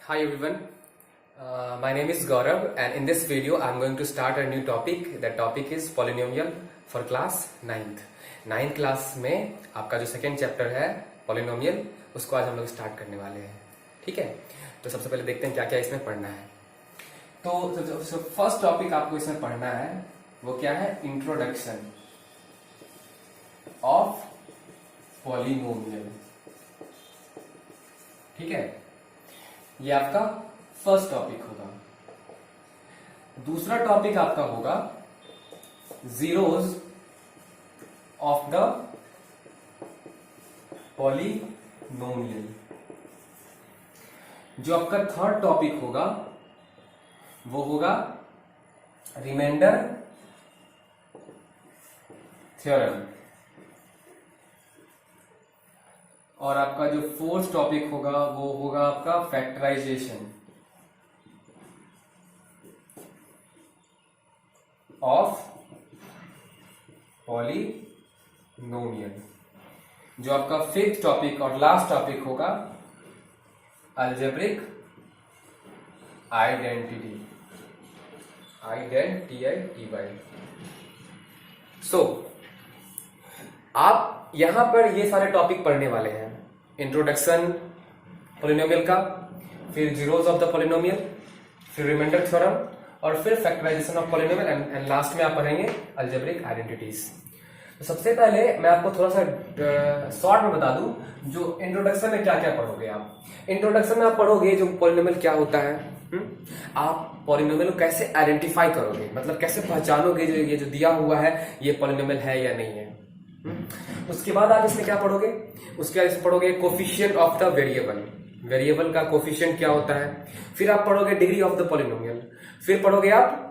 Hi everyone, my name is Gaurav and in this video I am going to start a new topic. The topic is polynomial for class 9th. 9th class में आपका जो second chapter है polynomial उसको आज हम लोग start करने वाले हैं. ठीक है, तो सबसे पहले देखते हैं क्या क्या इसमें पढ़ना है. तो फर्स्ट टॉपिक आपको इसमें पढ़ना है वो क्या है, इंट्रोडक्शन ऑफ पॉलिनोमियल. ठीक है, ये आपका फर्स्ट टॉपिक होगा. दूसरा टॉपिक आपका होगा जीरोज ऑफ द पॉलिनोमियल. जो आपका थर्ड टॉपिक होगा वो होगा रिमाइंडर थ्योरम. और आपका जो फोर्थ टॉपिक होगा वो होगा आपका फैक्टराइजेशन ऑफ पॉलिनोमियल. जो आपका फिफ्थ टॉपिक और लास्ट टॉपिक होगा अलजेब्रिक आइडेंटिटी. सो आप यहां पर ये सारे टॉपिक पढ़ने वाले हैं. इंट्रोडक्शन पॉलिनोमियल का, फिर जीरोज ऑफ द पॉलिनोमियल, फिर रिमाइंडर थ्योरम और फिर factorization of polynomial and last में आप पढ़ेंगे अलजेब्रिक आइडेंटिटीज. तो सबसे पहले मैं आपको थोड़ा सा शॉर्ट में बता दूं जो इंट्रोडक्शन में क्या क्या पढ़ोगे. आप इंट्रोडक्शन में आप पढ़ोगे जो पॉलिनोमियल क्या होता है, आप पॉलिनोमियल को कैसे आइडेंटिफाई करोगे, मतलब कैसे पहचानोगे जो ये जो दिया हुआ है ये पॉलिनोमियल है या नहीं है. उसके बाद आप इसमें क्या पढ़ोगे, उसके बाद इसमें पढ़ोगे coefficient of the variable. Variable का कोफिशिएंट क्या होता है. फिर आप पढ़ोगे डिग्री ऑफ द पॉलिनोमियल. फिर पढ़ोगे आप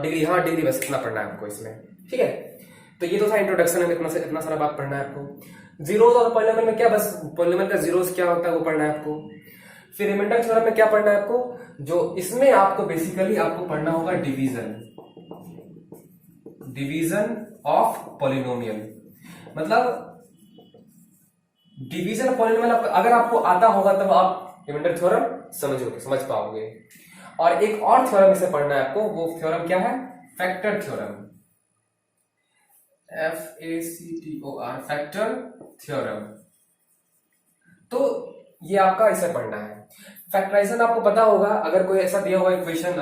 डिग्री, बस इतना पढ़ना है आपको इसमें. ठीक है, तो ये तो था इंट्रोडक्शन है. इतना सारा बात पढ़ना है आपको. जीरोज ऑफ पॉलिनोमियल में क्या, बस पॉलिनोमियल का जीरोज क्या होता है वो पढ़ना है आपको. फिर रिमाइंडर थ्योरम में क्या पढ़ना है आपको, जो इसमें आपको बेसिकली आपको पढ़ना होगा डिवीजन ऑफ पॉलिनोमियल. मतलब डिवीजन ऑफ पॉलिनोमियल अगर आपको आता होगा तब आप रिमाइंडर थ्योरम समझ पाओगे. और एक और थ्योरम इसे पढ़ना है आपको, वो थ्योरम क्या है, factor theorem. FACTOR factor theorem. तो ये आपका इसे पढ़ना है. फैक्टराइजेशन आपको पता होगा, अगर कोई ऐसा दिया हुआ इक्वेशन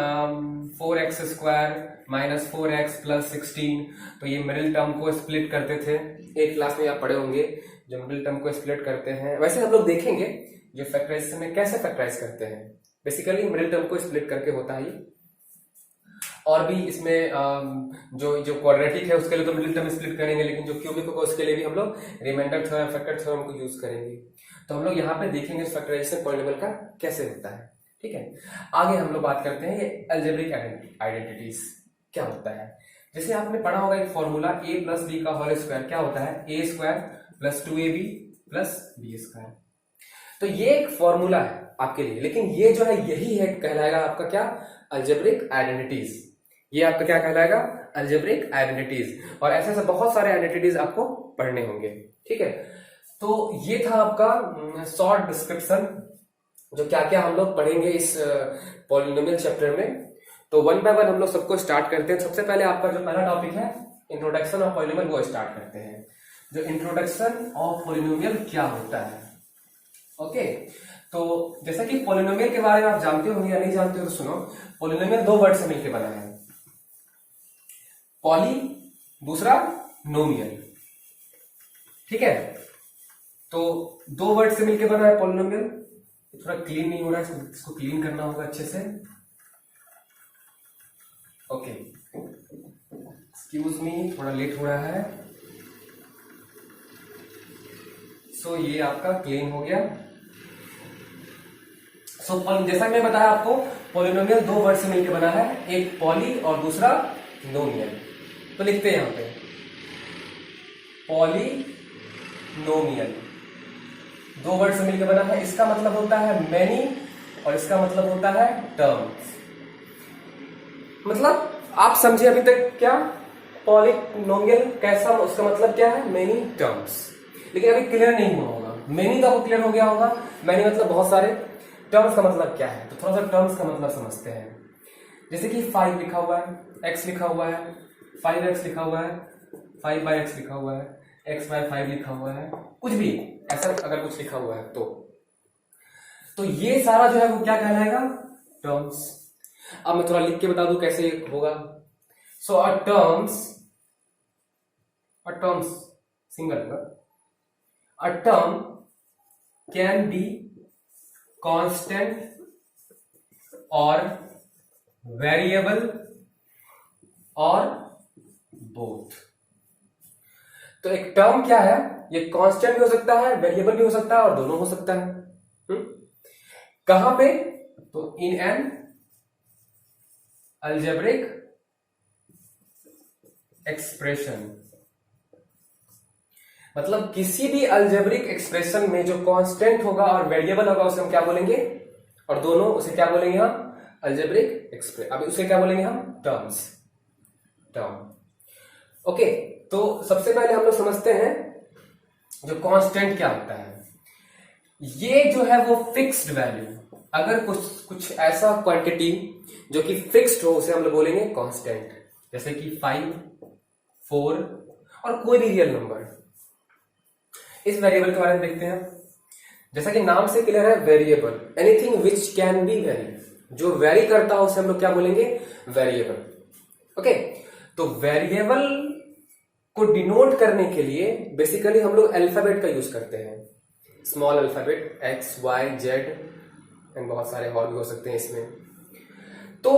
4x² - 4x + 16, तो ये मिडिल टर्म को स्प्लिट करते थे. एक क्लास में आप पढ़े होंगे जो मिडिल टर्म को स्प्लिट करते हैं. वैसे हम लोग देखेंगे जो फैक्टराइजेशन में कैसे फैक्टराइज करते हैं. बेसिकली मिडिल टर्म को स्प्लिट करके होता है ये. और भी इसमें जो क्वाड्रेटिक है उसके लिए तो मिडिल टर्म स्प्लिट करेंगे, लेकिन जो क्यूबिक होगा उसके लिए भी हम लोग रिमाइंडर थ्योरम, फैक्टर थ्योरम को यूज करेंगे. तो हम लोग यहाँ पे देखेंगे फैक्टराइजेशन पॉलिनोमियल का कैसे होता है. ठीक है, आगे हम लोग बात करते हैं ये अलजेब्रिक आइडेंटिटीज क्या होता है. जैसे आपने पढ़ा होगा एक फॉर्मूला a + b का होल स्क्वायर क्या होता है, a² + 2ab + b². तो ये एक फॉर्मूला है आपके लिए, लेकिन ये जो है यही है कहलाएगा आपका क्या, अलजेब्रिक आइडेंटिटीज. ये आपका क्या कहलाएगा, अलजेब्रिक आइडेंटिटीज. और ऐसे ऐसे बहुत सारे आइडेंटिटीज आपको पढ़ने होंगे. ठीक है, तो ये था आपका शॉर्ट डिस्क्रिप्शन जो क्या क्या हम लोग पढ़ेंगे इस पॉलिनोमियल चैप्टर में. तो वन बाय वन हम लोग सबको स्टार्ट करते हैं. सबसे पहले आपका जो पहला टॉपिक है इंट्रोडक्शन ऑफ पॉलिनोमियल वो स्टार्ट करते हैं. जो इंट्रोडक्शन ऑफ पॉलिनोमियल क्या होता है. ओके, तो जैसा कि पॉलिनोमियल के बारे में आप जानते होंगे या नहीं जानते हो तो सुनो. पॉलिनोमियल दो वर्ड से मिलकर बना है, पॉली दूसरा नोमियल. ठीक है, तो दो वर्ड से मिलकर बना है पॉलिनोमियल. थोड़ा क्लीन नहीं हो रहा है, इसको क्लीन करना होगा अच्छे से. ओके, एक्सक्यूज मी, थोड़ा लेट हो रहा है. सो ये आपका क्लीन हो गया. सो जैसा मैं बताया आपको पॉलिनोमियल दो वर्ड से मिलकर बना है, एक पॉली और दूसरा नोमियल. तो लिखते हैं यहां पे पॉलिनोमियल दो वर्ड से मिलकर बना है. इसका मतलब होता है मैनी और इसका मतलब होता है टर्म्स. मतलब आप समझे अभी तक क्या, पॉलिनोमियल कैसा, उसका मतलब क्या है, मेनी टर्म्स. लेकिन अभी क्लियर नहीं हुआ होगा. मेनी तो आपको क्लियर हो गया होगा. मेनी मतलब बहुत सारे, टर्म्स का मतलब क्या है, तो थोड़ा सा टर्म्स का मतलब समझते हैं। जैसे कि 5 लिखा हुआ है, x लिखा हुआ है, 5x लिखा हुआ है, 5/x लिखा हुआ है, x/5 लिखा हुआ है, कुछ भी ऐसा अगर कुछ लिखा हुआ है तो ये सारा जो है वो क्या कहलाएगा, टर्म्स। अब मैं थोड़ा लिख के बता दूं कैसे होगा। So a terms single word, a term can be constant और वेरिएबल और बोथ। तो एक टर्म क्या है, ये कांस्टेंट भी हो सकता है, वेरिएबल भी हो सकता है और दोनों हो सकता है। कहां पे, तो इन एन अलजेब्रिक एक्सप्रेशन, मतलब किसी भी अलजेब्रिक एक्सप्रेशन में जो कांस्टेंट होगा और वेरिएबल होगा उसे हम क्या बोलेंगे, और दोनों, उसे क्या बोलेंगे हम, अलजेब्रिक एक्सप्रेशन। अब उसे क्या बोलेंगे हम, टर्म। ओके, तो सबसे पहले हम लोग समझते हैं जो कांस्टेंट क्या होता है। ये जो है वो फिक्स्ड वैल्यू, अगर कुछ ऐसा क्वांटिटी जो कि फिक्स्ड हो उसे हम लोग बोलेंगे कांस्टेंट। जैसे कि 5, 4 और कोई भी रियल नंबर। इस वेरिएबल के बारे में देखते हैं। जैसा कि नाम से क्लियर है, variable, anything which can be very, जो वेरी करता हो उसे हम लोग क्या बोलेंगे, वेरिएबल। ओके, तो वेरिएबल को डिनोट करने के लिए बेसिकली हम लोग अल्फाबेट का यूज करते हैं, small alphabet X, Y, Z and बहुत सारे और भी हो सकते हैं इसमें। तो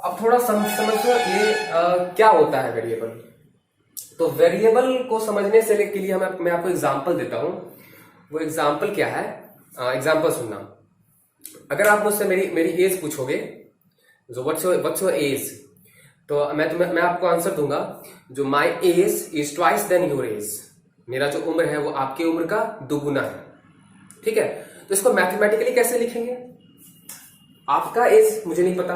अब थोड़ा समझो ये क्या होता है वेरिएबल। तो वेरिएबल को समझने से के लिए मैं आपको एग्जांपल देता हूं। वो एग्जांपल क्या है, एग्जांपल सुनना। अगर आप मुझसे मेरी एज पूछोगे, जो व्हाट्स योर एज, तो मैं आपको आंसर दूंगा, जो my age is twice than your age, मेरा जो उम्र है वो आपकी उम्र का दुगुना है। ठीक है, तो इसको मैथमेटिकली कैसे लिखेंगे, आपका एज मुझे नहीं पता,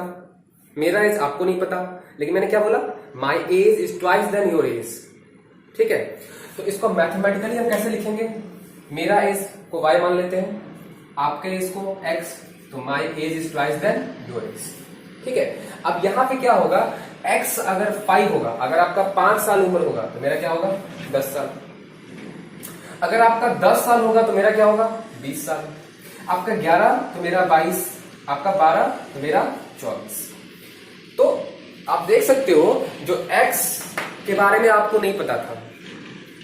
मेरा एज आपको नहीं पता, लेकिन मैंने क्या बोला, my age is twice than your age. ठीक है, तो इसको मैथमेटिकली हम कैसे लिखेंगे, मेरा एज को y मान लेते हैं, आपके एज को x, तो my age is twice than your age. ठीक है, अब यहां पे क्या होगा, x अगर 5 होगा, अगर आपका 5 साल उम्र होगा तो मेरा क्या होगा, 10 साल। अगर आपका 10 साल होगा तो मेरा क्या होगा, 20 साल। आपका 11 तो मेरा 22, आपका 12 तो मेरा 24। तो आप देख सकते हो, जो x के बारे में आपको नहीं पता था,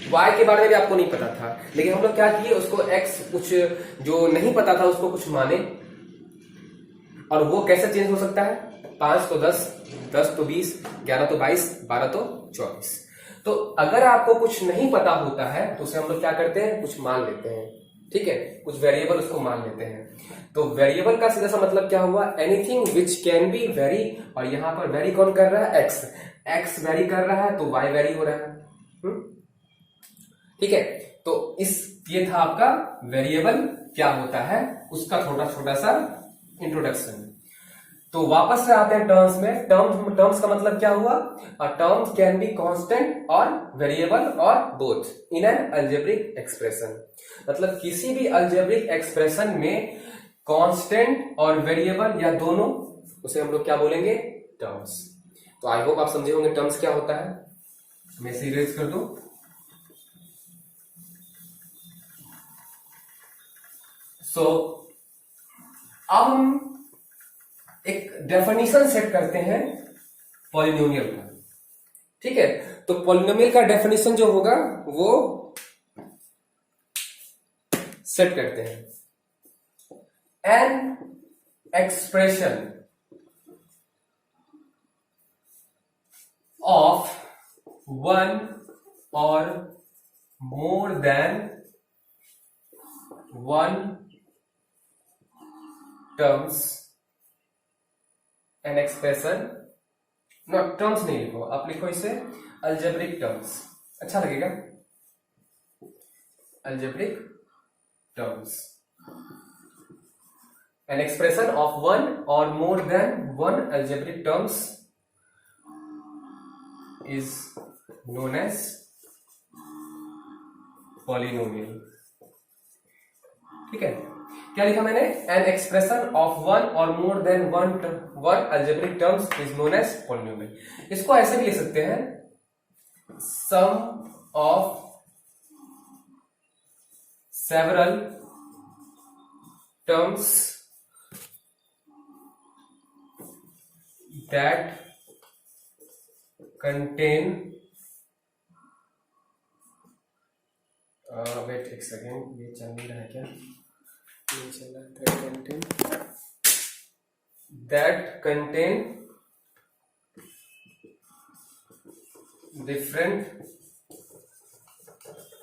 y के बारे में भी आपको नहीं पता था, लेकिन हम लोग क्या किए, उसको x कुछ जो नहीं पता था उसको कुछ माने। और वो कैसे चेंज हो सकता है, 5 तो 10, 10 तो 20, 11 तो 22, 12 तो 24। तो अगर आपको कुछ नहीं पता होता है तो उसे हम लोग क्या करते हैं, कुछ मान लेते हैं। ठीक है, कुछ वेरिएबल उसको मान लेते हैं। तो वेरिएबल का सीधा सा मतलब क्या हुआ, anything which can be very, और यहां पर वेरी कौन कर रहा है, x वेरी कर रहा है तो y वेरी हो रहा है। ठीक है, तो ये था आपका वेरिएबल क्या होता है, उसका छोटा सा इंट्रोडक्शन। तो वापस से आते हैं टर्म्स में। टर्म्स का मतलब क्या हुआ, अ टर्म कैन बी कांस्टेंट और वेरिएबल और both in an algebraic expression, मतलब किसी भी अलजेब्रिक एक्सप्रेशन में कांस्टेंट और वेरिएबल या दोनों, उसे हम लोग क्या बोलेंगे, टर्म्स। तो आई होप आप समझे होंगे टर्म्स क्या होता है। मैं इसे इरेज कर दूं। सो अब हम एक डेफिनेशन सेट करते हैं पॉलिनोमियल का। ठीक है, तो पॉलिनोमियल का डेफिनेशन जो होगा वो सेट करते हैं, एन एक्सप्रेशन ऑफ वन और more than one terms, an expression, no terms नहीं लिखो, आप लिखो इसे अलजेब्रिक टर्म्स, अच्छा लगेगा, algebraic terms, an expression of one और more than one algebraic terms is known as polynomial. ठीक है, क्या लिखा मैंने, एन एक्सप्रेशन ऑफ वन और more than one algebraic terms is known as polynomial. इसको ऐसे भी लिख सकते हैं, sum of several terms that contain, wait एक सेकेंड, ये चल नहीं रहा है क्या, ये चल रहा है, that contain different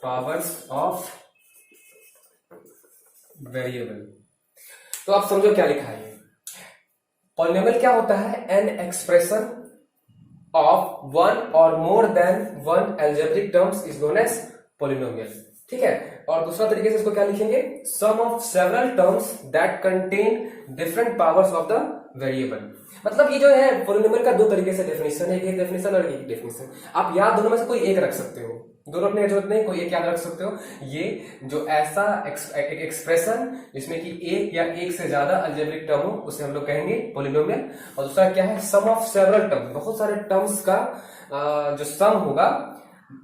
powers of variable। तो आप समझो क्या लिखा है, पॉलिनोमियल क्या होता है, एन एक्सप्रेशन ऑफ वन और more than one algebraic terms is known as polynomial. ठीक है, और दूसरा तरीके से इसको क्या लिखेंगे, sum of several terms that contain different powers of the variable. मतलब ये जो है पॉलिनोमियल का दो तरीके से डेफिनेशन है, एक डेफिनेशन और एक डेफिनेशन। आप या दोनों में से कोई एक रख सकते हो, दोनों रखने की जरूरत नहीं, कोई एक याद रख सकते हो। ये जो ऐसा एक एक्सप्रेशन जिसमें कि एक या एक से ज्यादा अलजेब्रिक टर्म हो उसे हम लोग कहेंगे पॉलिनोमियल। और दूसरा क्या है, सम ऑफ सेवरल टर्म्स, बहुत सारे टर्म्स का जो सम होगा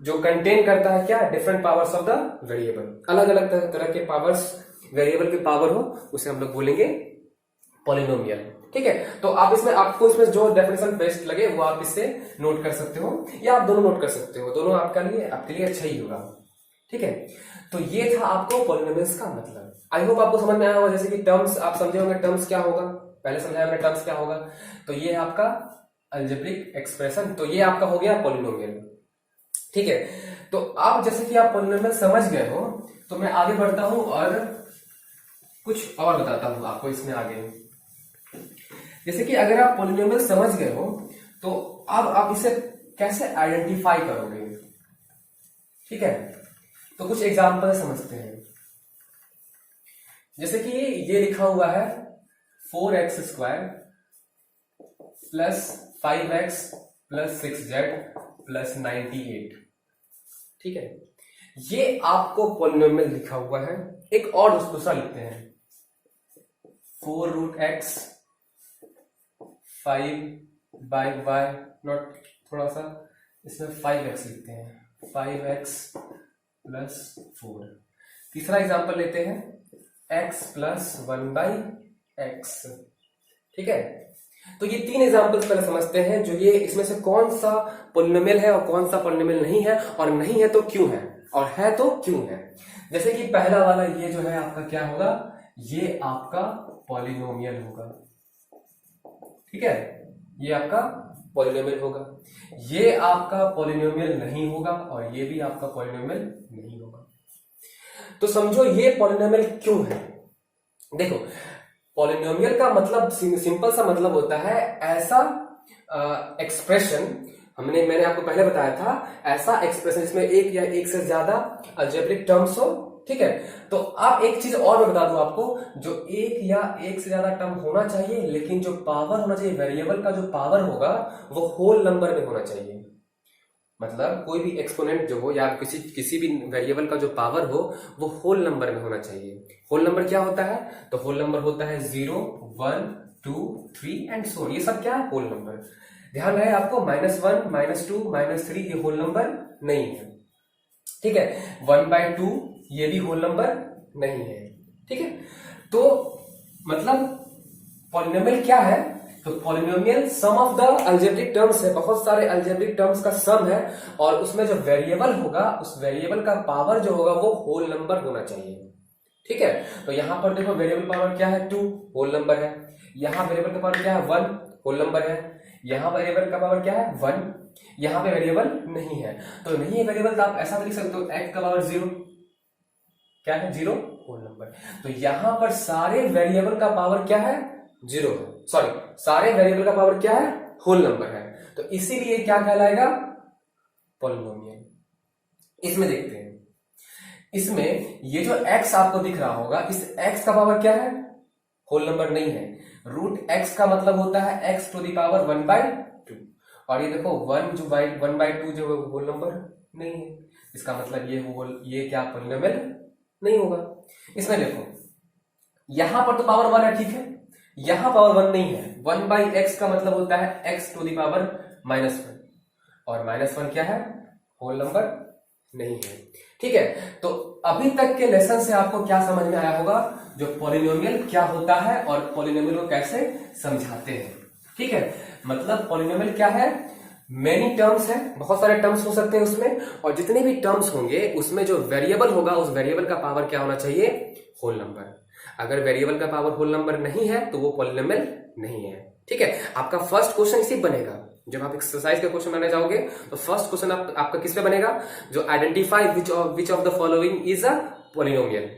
जो कंटेन करता है क्या, different powers of the variable, अलग अलग तरह के पावर्स वेरिएबल की पावर हो उसे हम लोग बोलेंगे पॉलिनोमियल। ठीक है, तो आप इसमें आपको इसमें जो डेफिनेशन बेस्ट लगे वो आप इससे नोट कर सकते हो, या आप दोनों नोट कर सकते हो, दोनों आपके लिए अच्छा ही होगा। ठीक है, तो ये था आपको पॉलिनोमियल्स का मतलब। आई होप आपको समझ में आया होगा, जैसे कि टर्म्स आप समझे होंगे, टर्म्स क्या होगा, पहले समझाया हमने टर्म्स क्या होगा। तो ये आपका अलजेब्रिक एक्सप्रेशन, तो ये आपका हो गया पॉलिनोमियल। ठीक है, तो आप जैसे कि आप पॉलिनोमियल समझ गए हो, तो मैं आगे बढ़ता हूं और कुछ और बताता हूं आपको इसमें आगे। जैसे कि अगर आप पॉलिनोमियल समझ गए हो, तो अब आप इसे कैसे आइडेंटिफाई करोगे। ठीक है, तो कुछ एग्जांपल समझते हैं। जैसे कि ये लिखा हुआ है 4x² plus 5x plus 6z plus 98। ठीक है, ये आपको पॉलिनोमियल लिखा हुआ है। एक और दूसरा लिखते हैं, 4√x 5/y, नॉट, थोड़ा सा इसमें 5x लिखते हैं, 5x प्लस 4। तीसरा एग्जांपल लेते हैं, x प्लस 1/x। ठीक है, तो ये तीन एग्जांपल्स पहले समझते हैं, जो ये इसमें से कौन सा पॉलिनोमियल है और कौन सा पॉलिनोमियल नहीं है, और नहीं है तो क्यों है, और है तो क्यों है। जैसे कि पहला वाला ये जो है आपका क्या होगा, ये आपका पॉलिनोमियल होगा। ठीक है, ये आपका पॉलिनोमियल होगा, ये आपका पॉलिनोमियल नहीं होगा, और ये भी आपका पॉलिनोमियल नहीं होगा। तो समझो ये पॉलिनोमियल क्यों है। देखो, पॉलिनोमियल का मतलब सिंपल सा मतलब होता है ऐसा एक्सप्रेशन, मैंने आपको पहले बताया था, ऐसा एक्सप्रेशन जिसमें एक या एक से ज्यादा अलजेब्रिक टर्म्स हो। ठीक है, तो आप एक चीज और मैं बता दूं आपको, जो एक या एक से ज्यादा टर्म होना चाहिए, लेकिन जो पावर होना चाहिए, वेरिएबल का जो पावर होगा वो होल नंबर में होना चाहिए। मतलब कोई भी एक्सपोनेंट जो हो या किसी भी वेरिएबल का जो पावर हो वो होल नंबर में होना चाहिए। होल नंबर क्या होता है, तो होल नंबर होता है 0, 1, 2, 3 एंड सो, ये सब क्या है, होल नंबर। ध्यान रहे आपको, -1, -2, -3 ये होल नंबर नहीं है। ठीक है, 1/2 ये भी होल नंबर नहीं है। ठीक है, तो मतलब पॉलिनोमियल क्या है, तो polynomial sum of the algebraic terms है, बहुत सारे अलजेब्रिक टर्म्स का सम है, और उसमें जो वेरिएबल होगा उस वेरिएबल का पावर जो होगा वो होल नंबर होना चाहिए। ठीक है, तो यहां पर देखो वेरिएबल पावर क्या है, 2 होल नंबर है, यहां वेरिएबल का पावर क्या है, 1 होल नंबर है, यहां वेरिएबल का पावर क्या है, 1, यहां पे वेरिएबल नहीं है, तो नहीं है वेरिएबल, तो आप ऐसा भी लिख सकते हो, x का पावर 0 क्या है, 0 होल नंबर। तो यहां पर सारे वेरिएबल का पावर क्या है, 0 है, सॉरी, सारे वेरिएबल का पावर क्या है, होल नंबर है, तो इसीलिए क्या कहलाएगा, पॉलिनोमियल। इसमें देखते हैं, इसमें ये जो x आपको दिख रहा होगा, इस x का पावर क्या है, होल नंबर नहीं है। √x का मतलब होता है x टू द पावर 1/2, और ये देखो 1/2 जो होल नंबर नहीं है, इसका मतलब ये क्या पॉलिनोमियल नहीं होगा। इसमें देखो यहां पर तो पावर 1 है, ठीक है, यहां पावर 1 नहीं है। 1/x का मतलब होता है x टू द पावर -1, और -1 क्या है, होल नंबर नहीं है, ठीक है। तो अभी तक के लेसन से आपको क्या समझ में आया होगा, जो पॉलिनोमियल क्या होता है और पॉलिनोमियल को कैसे समझाते हैं, ठीक है। मतलब पॉलिनोमियल क्या है, मेनी टर्म्स है, बहुत सारे टर्म्स हो सकते हैं उसमें, और जितने भी टर्म्स होंगे उसमें जो वेरिएबल होगा उस वेरिएबल का पावर क्या होना चाहिए, होल नंबर। अगर वेरिएबल का पावर होल नंबर नहीं है तो वो पॉलिनोमियल नहीं है, ठीक है। आपका फर्स्ट क्वेश्चन इसी बनेगा, जब आप एक्सरसाइज का क्वेश्चन बनाने जाओगे तो फर्स्ट क्वेश्चन आपका किस पे बनेगा, जो identify which of the following is a polynomial.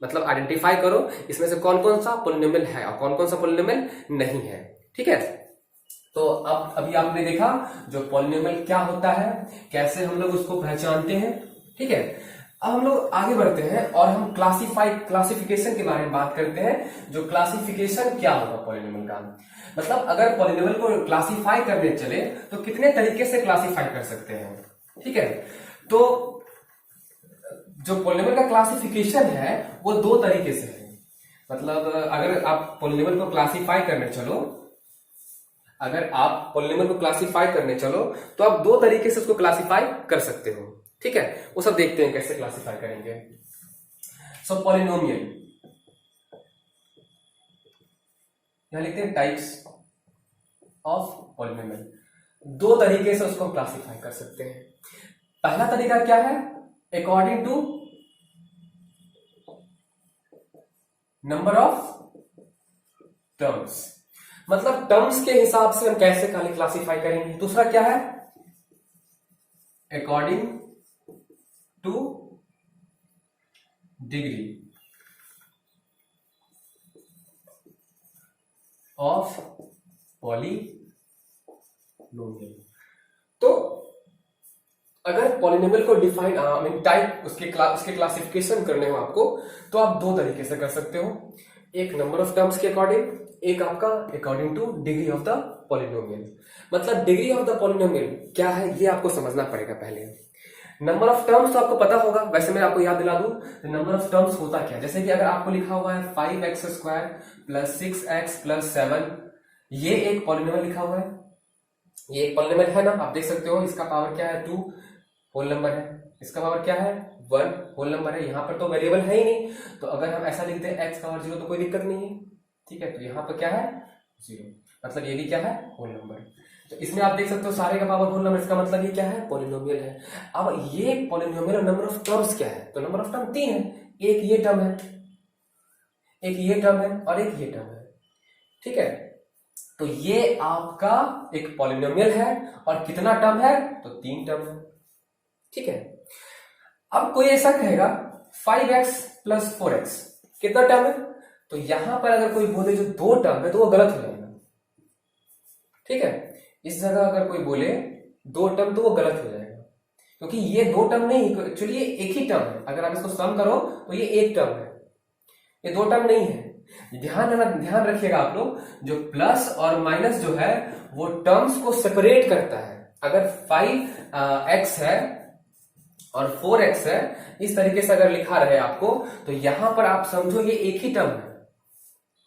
मतलब आइडेंटिफाई करो इसमें से कौन कौन सा पॉलिनोमियल है और कौन कौन सा पॉलिनोमियल नहीं है, ठीक है। तो अब अभी आपने देखा जो पॉलिनोमियल क्या होता है, कैसे हम लोग उसको पहचानते हैं, ठीक है। अब हम लोग आगे बढ़ते हैं और हम क्लासिफिकेशन के बारे में बात करते हैं। जो क्लासिफिकेशन क्या होगा पॉलिनोमियल का, मतलब अगर पॉलिनोमियल को क्लासिफाई करने चले तो कितने तरीके से क्लासिफाई कर सकते हैं, ठीक है। तो जो पॉलिनोमियल का क्लासिफिकेशन है वो दो तरीके से है। मतलब अगर आप पॉलिनोमियल को क्लासिफाई करने चलो, अगर आप पॉलिनोमियल को क्लासिफाई करने चलो तो आप दो तरीके से उसको क्लासिफाई कर सकते हो, ठीक है। वो सब देखते हैं कैसे क्लासिफाई करेंगे। सो पॉलिनोमियल, यहां लिखते हैं टाइप्स ऑफ पॉलिनोमियल। दो तरीके से उसको क्लासिफाई कर सकते हैं। पहला तरीका क्या है, according to number of terms, मतलब टर्म्स के हिसाब से हम कैसे क्लासिफाई करेंगे। दूसरा क्या है, according two degree of polynomial. तो अगर पॉलिनोमियल को डिफाइन टाइप उसके क्लासिफिकेशन करने हो आपको, तो आप दो तरीके से कर सकते हो, एक नंबर ऑफ टर्म्स के अकॉर्डिंग, एक आपका according two degree of the polynomial. मतलब डिग्री ऑफ द पॉलिनोमियल क्या है ये आपको समझना पड़ेगा पहले। नंबर ऑफ टर्म्स तो आपको पता होगा, वैसे मैं आपको याद दिला दूं नंबर ऑफ टर्म्स होता क्या। जैसे कि अगर आपको लिखा हुआ है 5x² + 6x + 7, ये एक पॉलिनोमियल लिखा हुआ है, ये एक पॉलिनोमियल है ना, आप देख सकते हो। इसका पावर क्या है, 2 होल नंबर है, इसका पावर क्या है, 1 होल नंबर है। यहां पर तो वेरिएबल है ही नहीं, तो अगर हम ऐसा लिखते हैं x पावर 0 तो कोई दिक्कत नहीं है, ठीक है। तो यहां पर क्या है, 0, मतलब ये भी क्या है, होल नंबर। तो इसमें आप देख सकते हो सारे का पावर होल नंबर, इसका मतलब ये क्या है, पॉलिनोमियल है। अब ये पॉलिनोमियल और नंबर ऑफ टर्म्स क्या है, तो नंबर ऑफ टर्म 3 है, एक ये टर्म है, एक ये टर्म है और एक ये टर्म है, ठीक है। तो ये आपका एक पॉलिनोमियल है और कितना टर्म है, तो 3 टर्म है, ठीक है। अब कोई ऐसा कहेगा 5x + 4x कितना टर्म है, तो यहां पर अगर कोई बोले जो 2 टर्म है तो वो गलत हो जाएगा, ठीक है। इस जगह अगर कोई बोले 2 टर्म तो वो गलत हो जाएगा, क्योंकि ये 2 टर्म नहीं, एक्चुअली ये एक ही टर्म है। अगर आप इसको सम करो तो ये एक टर्म है, ये 2 टर्म नहीं है। ध्यान रखिएगा आप लोग, जो प्लस और माइनस जो है वो टर्म्स को सेपरेट करता है। अगर 5x है और 4x है, इस तरीके से अगर लिखा रहे आपको, तो यहां पर आप समझो ये एक ही टर्म है,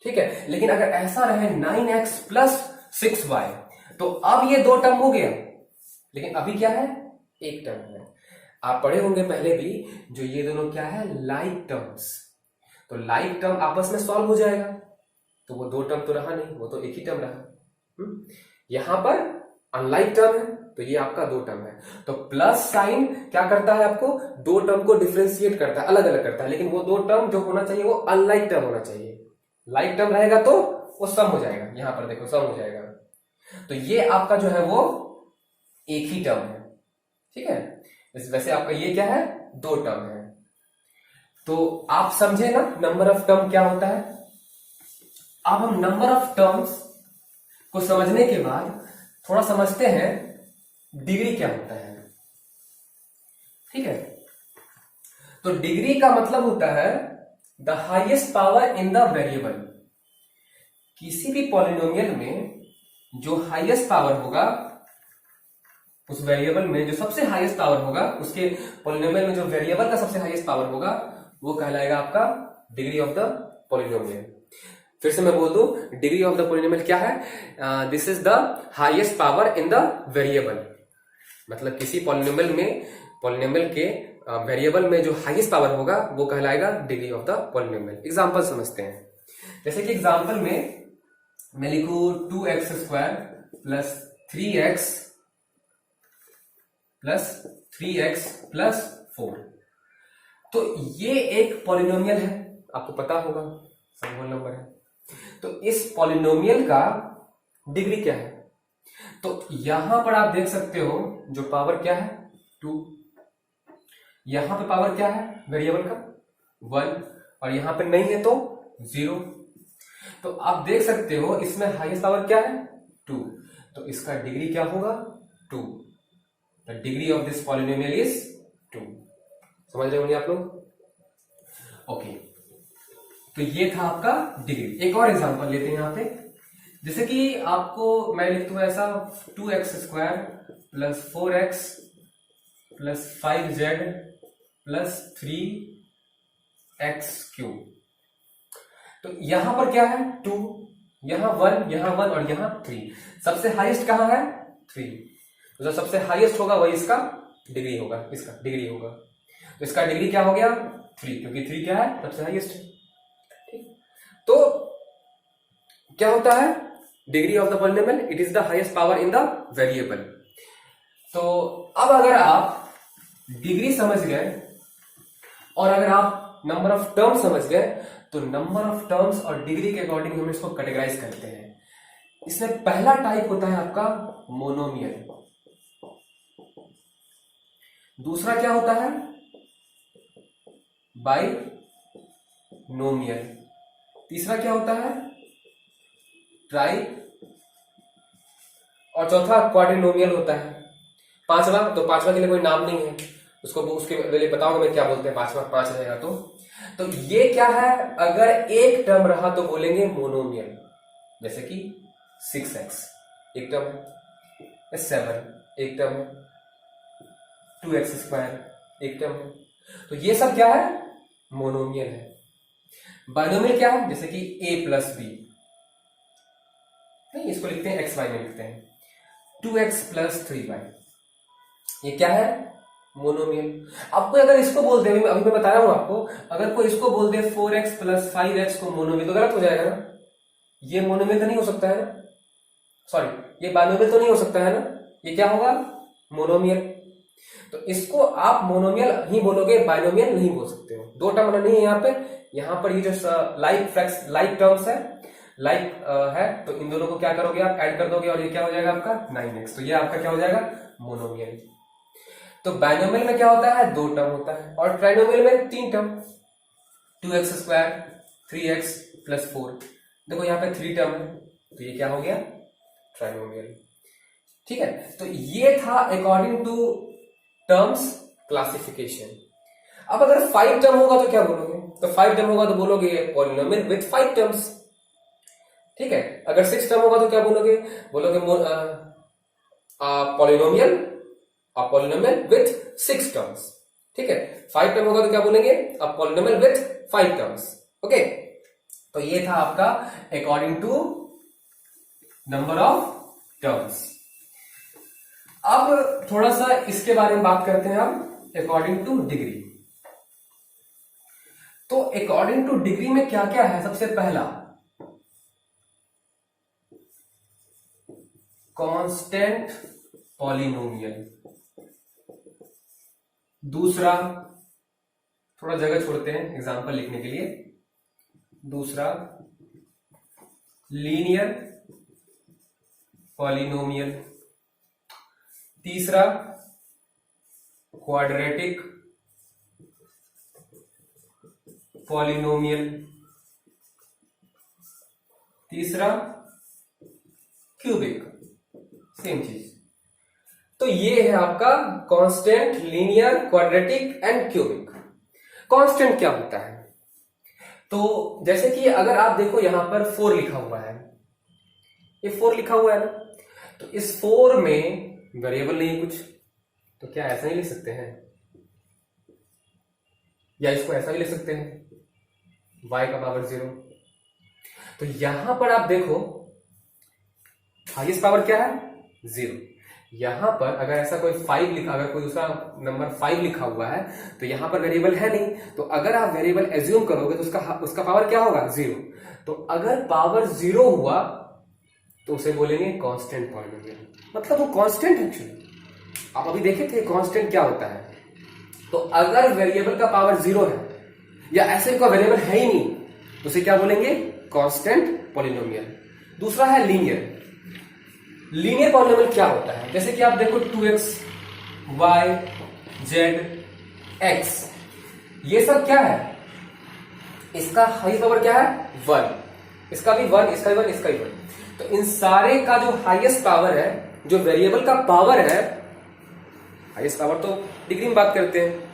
ठीक है। लेकिन अगर ऐसा रहे 9x + 6y, तो अब ये 2 टर्म हो गया, लेकिन अभी क्या है, एक टर्म है। आप पढ़े होंगे पहले भी, जो ये दोनों क्या है, लाइक टर्म्स। तो लाइक टर्म आपस में सॉल्व हो जाएगा, तो वो 2 टर्म तो रहा नहीं, वो तो एक ही टर्म रहा। यहां पर अनलाइक टर्म है, तो ये आपका 2 टर्म है। तो प्लस साइन क्या करता है, आपको 2 टर्म को डिफरेंशिएट करता है, अलग अलग करता है। लेकिन वो 2 टर्म जो होना चाहिए वो अनलाइक टर्म होना चाहिए। लाइक टर्म रहेगा तो वो सम हो जाएगा, यहां पर देखो सम हो जाएगा। तो ये आपका जो है वो एक ही टर्म है, ठीक है। वैसे आपका ये क्या है, 2 टर्म है। तो आप समझे ना नंबर ऑफ टर्म क्या होता है। अब हम नंबर ऑफ टर्म्स को समझने के बाद थोड़ा समझते हैं डिग्री क्या होता है, ठीक है। तो डिग्री का मतलब होता है the highest power in the variable. किसी भी पॉलिनोमियल में जो हाईएस्ट पावर होगा, उस वेरिएबल में जो सबसे हाईएस्ट पावर होगा, उसके पॉलिनोमियल में जो वेरिएबल का सबसे हाईएस्ट पावर होगा, वो कहलाएगा आपका डिग्री ऑफ द पॉलिनोमियल। फिर से मैं बोल दूं, डिग्री ऑफ द पॉलिनोमियल क्या है? This is the highest power in the variable. मतलब किसी पॉलिनोमियल के वेरिएबल में जो हाईएस्ट पावर होगा वो कहलाएगा degree of the polynomial. Example समझते हैं। जैसे कि एग्जांपल में मैं लिखूं 2x² प्लस 3x प्लस 4। तो ये एक पॉलिनोमियल है, आपको पता होगा, सम होल नंबर है। तो इस पॉलिनोमियल का डिग्री क्या है? तो यहां पर आप देख सकते हो जो पावर क्या है 2, यहां पे पावर क्या है वेरिएबल का 1, और यहां पे नहीं है तो 0। तो आप देख सकते हो इसमें हाईएस्ट पावर क्या है 2, तो इसका डिग्री क्या होगा 2। The degree of this polynomial is 2। समझ रहे होंगे आप लोग? ओके, तो ये था आपका डिग्री। एक और एग्जांपल लेते हैं यहां पे। जैसे कि आपको मैं लिख दूं ऐसा 2x² plus 4x plus 5z plus 3x³। तो यहां पर क्या है 2, यहां 1 और यहां 3। सबसे हाईएस्ट कहां है 3, तो जो सबसे हाईएस्ट होगा वही इसका डिग्री होगा, इसका डिग्री होगा। तो इसका डिग्री क्या हो गया 3, क्योंकि 3 क्या है सबसे हाईएस्ट। ठीक, तो क्या होता है degree of the polynomial? It is the highest power in the variable. तो अब अगर आप डिग्री समझ गए और अगर आप नंबर ऑफ टर्म्स समझ गए, तो नंबर ऑफ टर्म्स और डिग्री के अकॉर्डिंग हम इसको कैटेगराइज करते हैं। इसमें पहला टाइप होता है आपका मोनोमियल, दूसरा क्या होता है बाइनोमियल, तीसरा क्या होता है ट्राई, और चौथा क्वाड्रिनोमियल होता है। पांचवा, तो पांचवा के लिए कोई नाम नहीं है, उसको उसके लिए बताऊंगा मैं क्या बोलते हैं पांचवा, 5 रहेगा तो ये क्या है, अगर एक टर्म रहा तो बोलेंगे मोनोमियल। जैसे कि 6x एक टर्म है, 7 एक टर्म है, 2x² एक टर्म है। तो ये सब क्या है मोनोमियल है। बाइनोमियल क्या है? जैसे कि a प्लस b, नहीं इसको लिखते हैं xy में लिखते हैं, 2x प्लस 3y, ये क्या है मोनोमियल। आपको अगर इसको बोल दे, अभी मैं बता रहा हूं आपको, अगर कोई इसको बोल दे 4x प्लस 5x को मोनोमियल, तो गलत हो जाएगा ना। ये मोनोमियल तो नहीं हो सकता है ना, सॉरी ये बाइनोमियल तो नहीं हो सकता है ना, ये क्या होगा मोनोमियल। तो इसको आप मोनोमियल ही बोलोगे, बाइनोमियल नहीं बोल सकते हो। दो टर्म नहीं है यहाँ पे, यहाँ पर ये जो लाइक टर्म्स है, है, तो इन दोनों को क्या करोगे आप ऐड कर दोगे और ये क्या हो जाएगा आपका 9x। तो ये आपका क्या हो जाएगा मोनोमियल। तो बाइनोमियल में क्या होता है 2 टर्म होता है, और ट्राइनोमियल में 3 टर्म, 2x², 3x प्लस 4। देखो यहाँ पे 3 टर्म है, तो ये क्या हो गया ट्राइनोमियल। ठीक है, तो ये था अकॉर्डिंग टू टर्म्स क्लासिफिकेशन। अब अगर 5 टर्म होगा तो क्या बोलोगे? तो 5 टर्म होगा तो बोलोगे पॉलिनोमियल विथ 5 टर्म्स। ठीक है, अगर 6 टर्म होगा तो क्या बोलोगे? बोलोगे पॉलिनोमियल विथ 6 टर्म्स। ठीक है, 5 टर्म होगा तो क्या बोलेंगे? Polynomial with 5 terms. ओके, तो ये था आपका according to number of terms. अब थोड़ा सा इसके बारे में बात करते हैं हम अकॉर्डिंग टू डिग्री। तो अकॉर्डिंग टू डिग्री में क्या क्या है? सबसे पहला कांस्टेंट पॉलिनोमियल, दूसरा, थोड़ा जगह छोड़ते हैं एग्जांपल लिखने के लिए, दूसरा लीनियर पॉलिनोमियल, तीसरा क्वाड्रेटिक पॉलिनोमियल, तीसरा क्यूबिक, सेम चीज। तो ये है आपका constant, linear, quadratic and cubic. Constant क्या होता है? तो जैसे कि अगर आप देखो यहां पर 4 लिखा हुआ है, ये 4 लिखा हुआ है ना, तो इस 4 में वेरिएबल नहीं कुछ, तो क्या ऐसा ही लिख सकते हैं? या इसको ऐसा भी लिख सकते हैं, y का पावर 0। तो यहां पर आप देखो हाईएस्ट पावर क्या है 0। यहां पर अगर ऐसा कोई 5 लिखा, अगर कोई दूसरा नंबर 5 लिखा हुआ है तो यहां पर वेरिएबल है नहीं, तो अगर आप वेरिएबल एज्यूम करोगे तो उसका पावर क्या होगा 0। तो अगर पावर 0 हुआ तो उसे बोलेंगे कांस्टेंट पॉलिनोमियल, मतलब वो कांस्टेंट है एक्चुअली। आप अभी देखे थे कांस्टेंट क्या होता है। तो अगर वेरिएबल का पावर 0 है या ऐसे कोई वेरिएबल है ही नहीं तो उसे क्या बोलेंगे कांस्टेंट पॉलिनोमियल। दूसरा है लीनियर। लीनियर पॉलिनोमियल क्या होता है, जैसे कि आप देखो 2x y z x, ये सब क्या है, इसका हाईएस्ट पावर क्या है 1, इसका भी 1, इसका भी 1, इसका भी 1। तो इन सारे का जो हाईएस्ट पावर है, जो वेरिएबल का पावर है, हाईएस्ट पावर तो डिग्री में बात करते हैं,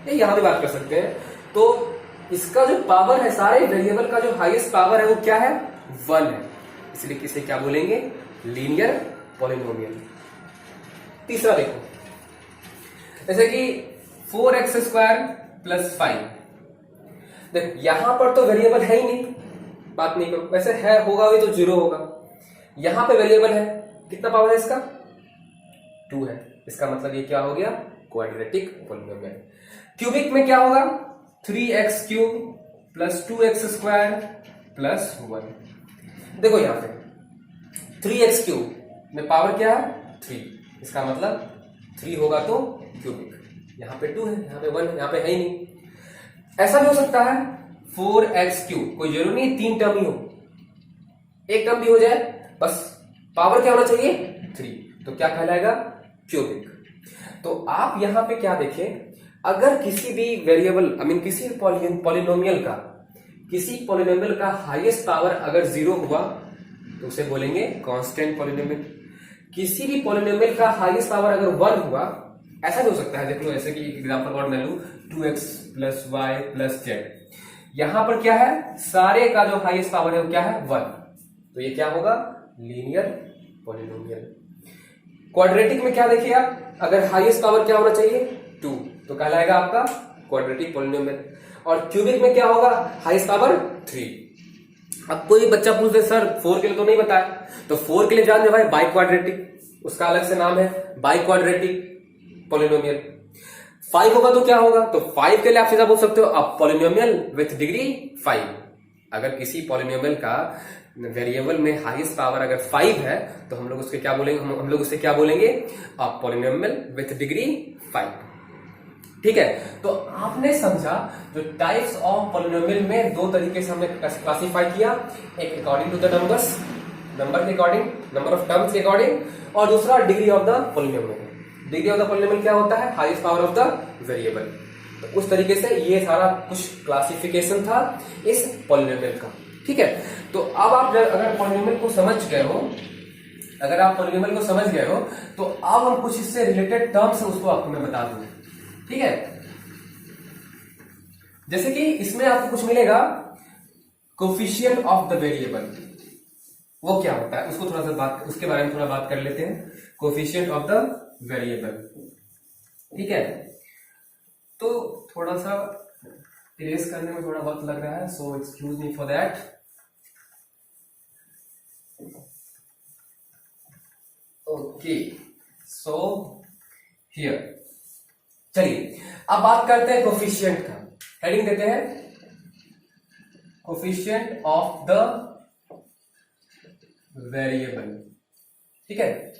यहां भी बात कर सकते हैं। तो इसका जो पावर है, सारे वेरिएबल का जो हाईएस्ट पावर है वो क्या है 1 है, इसलिए किसे क्या बोलेंगे लीनियर पॉलिनोमियल। तीसरा देखो, जैसे कि 4x² + 5। देखो यहां पर तो वेरिएबल है ही नहीं, बात नहीं करो, वैसे है होगा भी तो 0 होगा। यहां पे वेरिएबल है, कितना पावर है इसका 2 है, इसका मतलब ये क्या हो गया क्वाड्रेटिक पॉलिनोमियल। क्यूबिक में क्या होगा 3x³ + 2x² + 1। देखो यहां पे 3x³ में पावर क्या है 3, इसका मतलब 3 होगा तो क्यूबिक। यहां पे 2 है, यहां पे 1, यहां पे है ही नहीं। ऐसा भी हो सकता है 4x³, कोई जरूरी नहीं 3 टर्म ही हो, एक टर्म भी हो जाए, बस पावर क्या होना चाहिए 3, तो क्या कहलाएगा क्यूबिक। तो आप यहां पे क्या देखें, अगर किसी भी वेरिएबल किसी पॉलिनोमियल का हाईएस्ट पावर अगर 0 हुआ तो उसे बोलेंगे कांस्टेंट पॉलिनोमियल। किसी भी पॉलिनोमियल का हाईएस्ट पावर अगर 1 हुआ, ऐसा भी हो सकता है, देख लो जैसे कि एग्जांपल और मैं लूं 2x + y + z, यहां पर क्या है सारे का जो हाईएस्ट पावर है वो क्या है 1, तो ये क्या होगा लीनियर पॉलिनोमियल। क्वाड्रेटिक में क्या देखिए आप, अगर हाईएस्ट पावर क्या होना चाहिए 2, तो कहलाएगा आपका क्वाड्रेटिक पॉलिनोमियल। और क्यूबिक में क्या होगा हाईएस्ट पावर 3। अब कोई बच्चा पूछते सर 4 के लिए तो नहीं बताया, तो 4 के लिए जान दे भाई बाई क्वाड्रेटिक, उसका अलग से नाम है बाई क्वाड्रेटिक पॉलिनोमियल। 5 होगा तो क्या होगा, तो 5 के लिए आप सीधा बोल सकते हो अब पॉलिनोमियल विथ डिग्री 5। अगर किसी पॉलिनोमियल का वेरिएबल में हाईएस्ट पावर अगर 5 है तो हम लोग उसके क्या बोलेंगे, हम लोग उससे क्या बोलेंगे अब पॉलिनोमियल विथ डिग्री 5। ठीक है, तो आपने समझा जो टाइप्स ऑफ पॉलिनोमियल में 2 तरीके से हमने क्लासिफाई किया, एक according to the numbers, number के अकॉर्डिंग, नंबर ऑफ टर्म्स के अकॉर्डिंग, और दूसरा degree of the polynomial. Degree of the polynomial क्या होता है highest power of the variable. तो उस तरीके से ये सारा कुछ क्लासिफिकेशन था इस पॉलिनोमियल का। ठीक है, तो अब आप अगर पॉलिनोमियल को समझ गए हो, अगर आप पॉलिनोमियल को समझ गए हो तो अब हम कुछ इससे रिलेटेड टर्म्स है उसको आपको मैं बता दूंगा। ठीक है, जैसे कि इसमें आपको कुछ मिलेगा कोफिशिएंट ऑफ द वेरिएबल, वो क्या होता है उसको थोड़ा सा उसके बारे में थोड़ा बात कर लेते हैं, कोफिशिएंट ऑफ द वेरिएबल। ठीक है, तो थोड़ा सा इरेज करने में थोड़ा वक्त लग रहा है, so excuse me for that. Okay, so here चलिए अब बात करते हैं कोफिशिएंट का। हेडिंग देते हैं कोफिशिएंट ऑफ द वेरिएबल। ठीक है,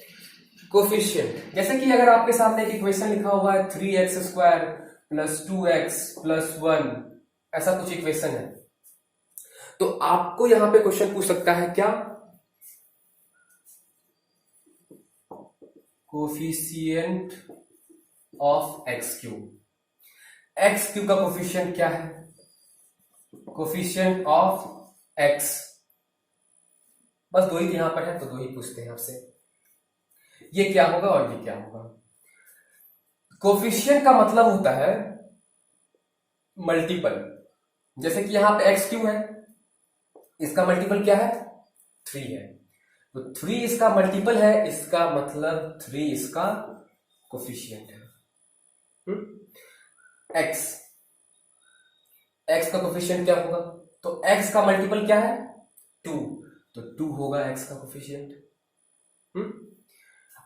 कोफिशिएंट जैसे कि अगर आपके सामने एक इक्वेशन लिखा हुआ है 3x² + 2x + 1, ऐसा कुछ इक्वेशन है, तो आपको यहां पे क्वेश्चन पूछ सकता है क्या कोफिशिएंट ऑफ x³ का कोफिशिएंट क्या है, कोफिशिएंट ऑफ x, बस 2 ही यहां पर है तो 2 ही पूछते हैं आपसे, ये क्या होगा और ये क्या होगा। कोफिशिएंट का मतलब होता है मल्टीपल, जैसे कि यहां पे x³ है, इसका मल्टीपल क्या है 3 है, तो 3 इसका मल्टीपल है, इसका मतलब 3 इसका कोफिशिएंट है। x का कोफिशिएंट क्या होगा, तो तो x का मल्टीपल क्या है 2, तो 2 होगा x का कोफिशिएंट।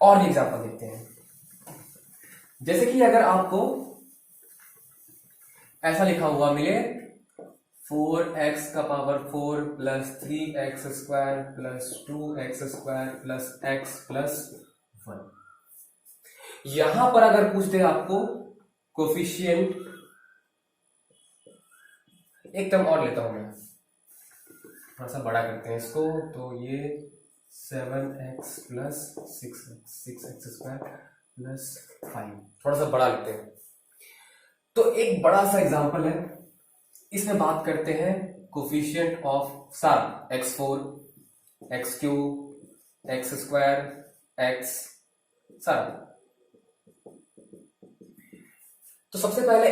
और भी एग्जांपल देखते हैं। जैसे कि अगर आपको ऐसा लिखा हुआ मिले 4x का power 4 plus 3x square plus 2x square plus x plus 1, यहां पर अगर पूछ दे आपको कोफिशिएंट, एक टर्म और लेता हूं मैं, थोड़ा सा बड़ा करते हैं इसको, तो ये 7x plus 6x square plus 5, थोड़ा सा बड़ा लेते हैं। तो एक बड़ा सा एग्जांपल है, इसमें बात करते हैं कोफिशिएंट ऑफ सार x4, x3, x square, x सार। तो सबसे पहले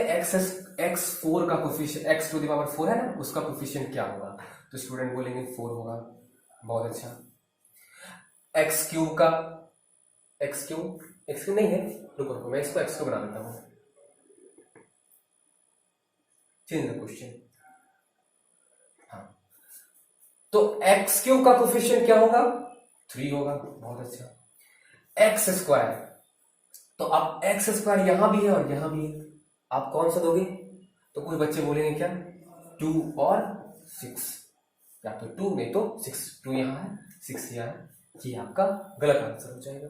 x4 का coefficient, x to the power 4 है ना, उसका कोफिशिएंट क्या होगा? तो स्टूडेंट बोलेंगे 4 होगा, बहुत अच्छा। x3 का, x3 नहीं है, रुको मैं इसको x2 बना देता हूं, चेंज द क्वेश्चन। हाँ, तो x3 का कोफिशिएंट क्या होगा? 3 होगा, बहुत अच्छा। x स्क्वायर, तो अब x स्क्वायर यहां भी है और यहां भी है, आप कौन सा दोगे? तो कुछ बच्चे बोलेंगे क्या 2 और 6, या तो 2 नहीं तो 6, 2 यहां है 6 यहां है, ये आपका गलत आंसर हो जाएगा।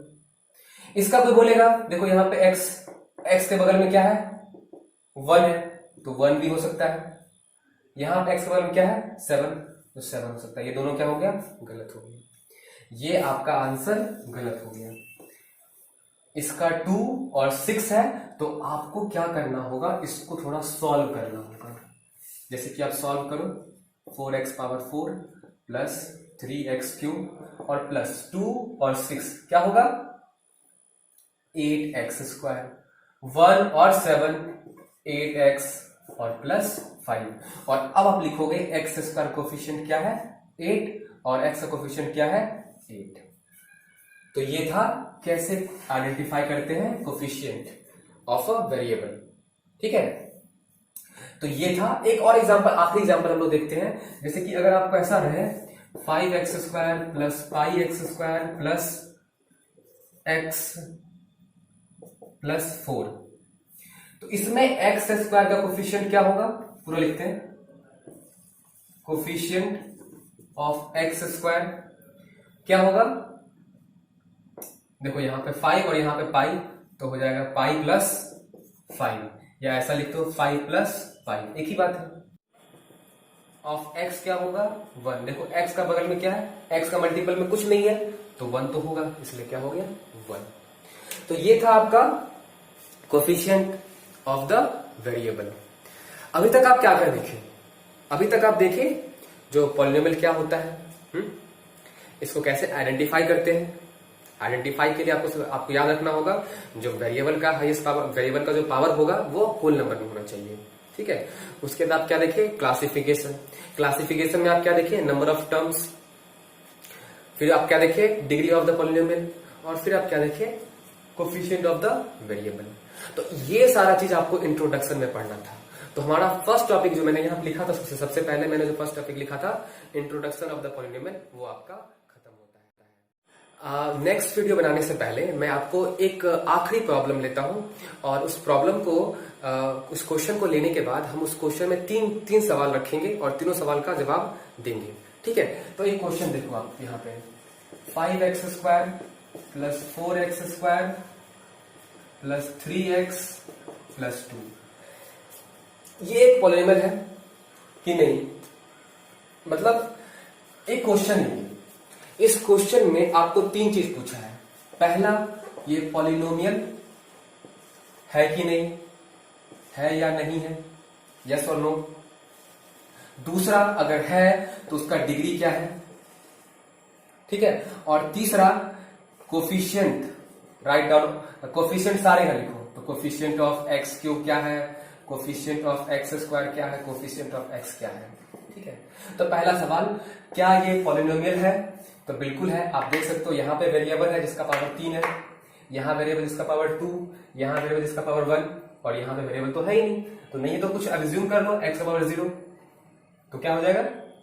इसका कोई बोलेगा देखो यहां पे x के बगल में क्या है 1 है, तो 1 भी हो सकता है। यहां पे x के बगल में क्या है 7, तो 7 हो सकता है। ये दोनों क्या हो गया? गलत हो गया, ये आपका आंसर गलत हो गया। इसका 2 और 6 है, तो आपको क्या करना होगा, इसको थोड़ा सॉल्व करना होगा। जैसे कि आप सॉल्व करो, 4x power 4 plus 3x cube और प्लस 2 और 6 क्या होगा 8x स्क्वायर, 1 और 7 8x और प्लस 5, और अब आप लिखोगे x स्क्वायर कोफिशिएंट क्या है 8 और x का कोफिशिएंट क्या है 8। तो ये था कैसे आइडेंटिफाई करते हैं कोफिशिएंट ऑफ अ वेरिएबल, ठीक है। तो ये था। एक और एग्जांपल, आखिरी एग्जांपल हम लोग देखते हैं। जैसे कि अगर आपको ऐसा रहे 5x square plus pi x square plus x plus 4, तो इसमें x स्क्वायर का कोफिशिएंट क्या होगा, पूरा लिखते हैं। कोफिशिएंट ऑफ x स्क्वायर क्या होगा, देखो यहां पे 5 और यहां पे पाई, तो हो जाएगा पाई प्लस 5, या ऐसा लिख दो 5 प्लस 5, एक ही बात है। ऑफ x क्या होगा 1, देखो x का बगल में क्या है, x का मल्टीपल में कुछ नहीं है, तो 1 तो होगा, इसलिए क्या हो गया 1। तो ये था आपका कोफिशिएंट ऑफ द वेरिएबल। अभी तक आप क्या कर देखे, अभी तक आप देखे जो पॉलिनोमियल क्या होता है, इसको कैसे आइडेंटिफाई करते हैं। आइडेंटिफाई के लिए आपको याद रखना होगा, जो वेरिएबल का हाईएस्ट पावर, वेरिएबल का जो पावर होगा वो होल नंबर में होना चाहिए, ठीक है। उसके बाद आप क्या देखे, क्लासिफिकेशन। क्लासिफिकेशन में आप क्या देखे, नंबर ऑफ टर्म्स, फिर आप क्या देखे, डिग्री ऑफ द पॉलिनोमियल, और फिर आप क्या देखे, कोफिशिएंट ऑफ द वेरिएबल। तो ये सारा चीज आपको इंट्रोडक्शन में पढ़ना था। तो हमारा फर्स्ट टॉपिक जो मैंने यहाँ लिखा था, सबसे पहले मैंने जो फर्स्ट टॉपिक लिखा था इंट्रोडक्शन ऑफ द पॉलिनोमियल, वो आपका खत्म होता है। नेक्स्ट वीडियो बनाने से पहले मैं आपको एक आखिरी प्रॉब्लम लेता हूं, और उस प्रॉब्लम को उस क्वेश्चन को लेने के बाद हम उस क्वेश्चन में तीन सवाल रखेंगे और तीनों सवाल का जवाब देंगे, ठीक है। तो एक क्वेश्चन देखो आप यहाँ पे, 5x square plus 4x square plus 3x plus 2, ये एक पॉलिनोमियल है कि नहीं, मतलब एक क्वेश्चन है। इस क्वेश्चन में आपको 3 चीज पूछा है। पहला, ये पॉलिनोमियल है कि नहीं, है या नहीं है, यस और नो। दूसरा, अगर है तो उसका डिग्री क्या है, ठीक है। और तीसरा, कोफिशिएंट, राइट डाउन कोफिशिएंट सारे का लिखो। तो कोफिशिएंट ऑफ एक्स क्यूब क्या है, कोफिशिएंट ऑफ एक्स स्क्वायर क्या है, कोफिशिएंट ऑफ एक्स क्या है, ठीक है। तो पहला सवाल, क्या ये पॉलिनोमियल है, तो बिल्कुल है। आप देख सकते हो यहाँ पे वेरिएबल है जिसका पावर 3 है, यहाँ वेरिएबल जिसका पावर 2, यहाँ वेरिएबल जिसका पावर 1, और यहाँ पे वेरिएबल तो है ही नहीं, तो नहीं तो कुछ अज्यूम कर लो, एक्स का पावर 0, तो क्या हो जाएगा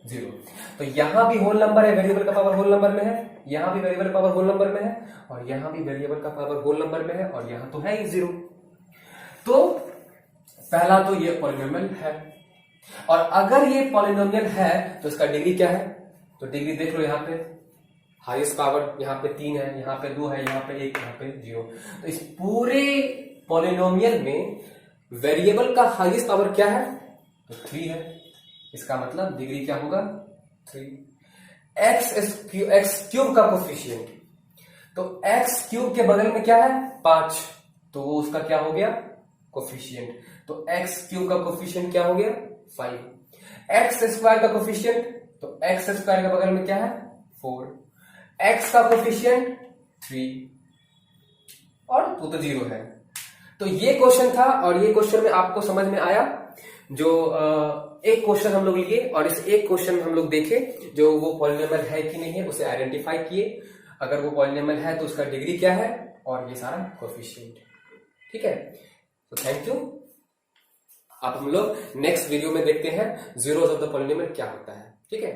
0। तो यहां भी होल नंबर है, वेरिएबल का पावर होल नंबर में है, यहां भी वेरिएबल पावर होल नंबर में है, और यहां भी वेरिएबल का पावर होल नंबर में है, और यहां तो है ही 0। तो पहला तो ये पॉलिनोमियल है, और अगर ये पॉलिनोमियल है तो इसका डिग्री क्या है? तो डिग्री देख लो, यहां पे हाईएस्ट पावर यहाँ पे 3 है, यहाँ पे 2 है, यहाँ पे 1, यहाँ पे 0। तो इस पूरे पॉलिनोमियल में वेरिएबल का हाईएस्ट पावर क्या है? तो 3 है। इसका मतलब डिग्री क्या होगा? 3। एक्स क्यूब का कोफिशिएंट, तो एक्स क्यूब के बगल में क्या है? 5, तो वो उसका क्या हो गया? कोफिशिएंट। तो एक्स क्यूब का कोफिशिएंट क्या हो गया? 5। एक्स स्क्वायर का कोफिशिएंट, तो एक्स स्क्वायर के बगल में क्या है? 4। एक्स का कोफिशिएंट 3, और वो तो 0 है। तो ये क्वेश्चन था, और ये क्वेश्चन में आपको समझ में आया। जो एक क्वेश्चन हम लोग लिए और इस एक क्वेश्चन में हम लोग देखे जो वो पॉलिनोमियल है कि नहीं है, उसे आइडेंटिफाई किए। अगर वो पॉलिनोमियल है तो उसका डिग्री क्या है, और ये सारा कोफिशिएंट। ठीक है, तो थैंक यू। अब हम लोग नेक्स्ट वीडियो में देखते हैं जीरोस ऑफ द पॉलिनोमियल क्या होता है। ठीक है।